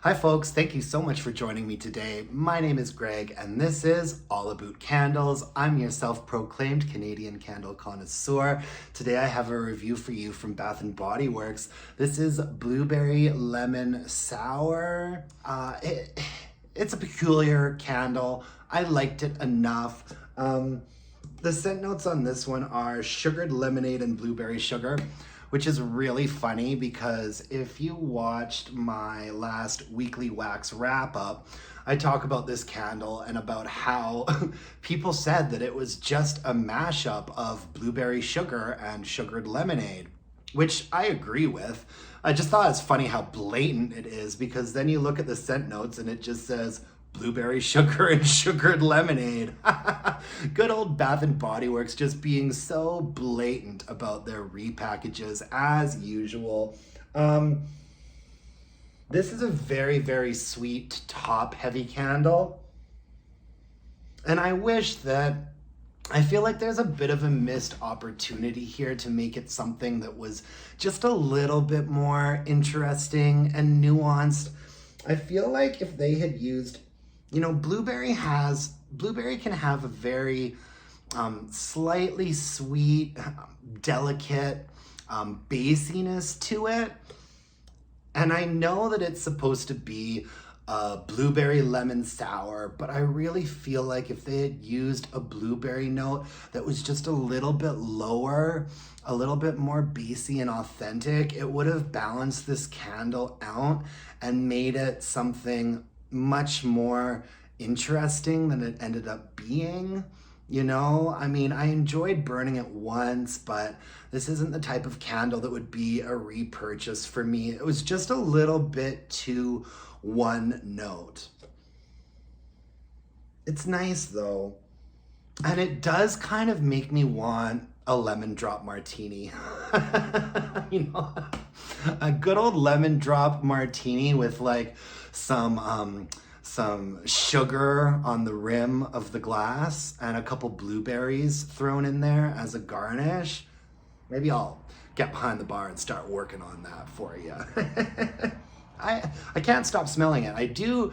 Hi folks, thank you so much for joining me today. My name is Greg and this is All About Candles. I'm your self-proclaimed Canadian candle connoisseur. Today I have a review for you from Bath & Body Works. This is Blueberry Lemon Sour. It's a peculiar candle. I liked it enough. The scent notes on this one are sugared lemonade and blueberry sugar, which is really funny because if you watched my last weekly wax wrap up, I talk about this candle and about how people said that it was just a mashup of blueberry sugar and sugared lemonade, which I agree with. I just thought it's funny how blatant it is because then you look at the scent notes and it just says blueberry sugar and sugared lemonade. Good old Bath & Body Works just being so blatant about their repackages as usual. This is a very, very sweet top heavy candle. And I feel like there's a bit of a missed opportunity here to make it something that was just a little bit more interesting and nuanced. I feel like if they had used, blueberry can have a very slightly sweet, delicate basiness to it. And I know that it's supposed to be a blueberry lemon sour, but I really feel like if they had used a blueberry note that was just a little bit lower, a little bit more bassy and authentic, it would have balanced this candle out and made it something much more interesting than it ended up being. I enjoyed burning it once, but this isn't the type of candle that would be a repurchase for me. It was just a little bit too one note. It's nice though, and it does kind of make me want a lemon drop martini. A good old lemon drop martini with like some sugar on the rim of the glass and a couple blueberries thrown in there as a garnish. Maybe I'll get behind the bar and start working on that for you. I can't stop smelling it. I do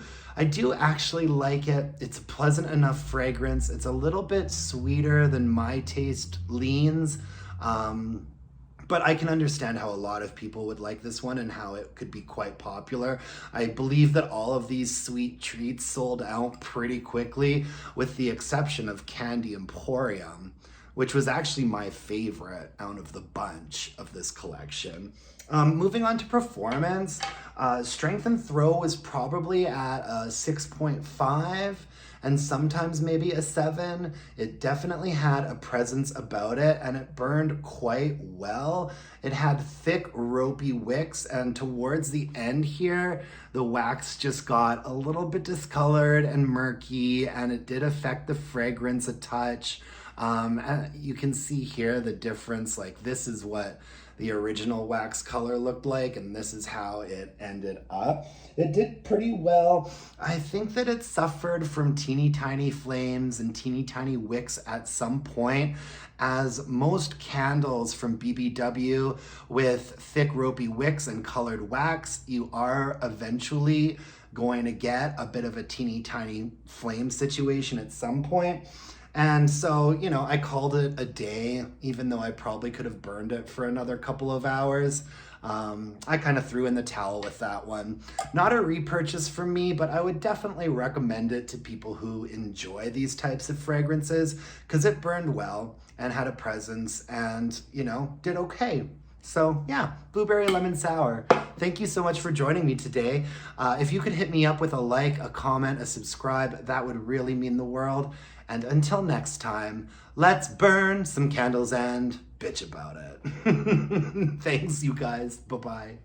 actually like it. It's a pleasant enough fragrance. It's a little bit sweeter than my taste leans. But I can understand how a lot of people would like this one and how it could be quite popular. I believe that all of these sweet treats sold out pretty quickly, with the exception of Candy Emporium, which was actually my favorite out of the bunch of this collection. Moving on to performance, strength and throw was probably at a 6.5 and sometimes maybe a 7. It definitely had a presence about it and it burned quite well. It had thick ropey wicks, and towards the end here, the wax just got a little bit discolored and murky, and it did affect the fragrance a touch. And you can see here the difference. Like, this is what the original wax color looked like, and this is how it ended up. It did pretty well. I think that it suffered from teeny tiny flames and teeny tiny wicks at some point, as most candles from BBW with thick ropey wicks and colored wax, you are eventually going to get a bit of a teeny tiny flame situation at some point. And so, I called it a day, even though I probably could have burned it for another couple of hours. I kind of threw in the towel with that one. Not a repurchase for me, but I would definitely recommend it to people who enjoy these types of fragrances because it burned well and had a presence and, did okay. So yeah, Blueberry Lemon Sour. Thank you so much for joining me today. If you could hit me up with a like, a comment, a subscribe, that would really mean the world. And until next time, let's burn some candles and bitch about it. Thanks, you guys. Bye-bye.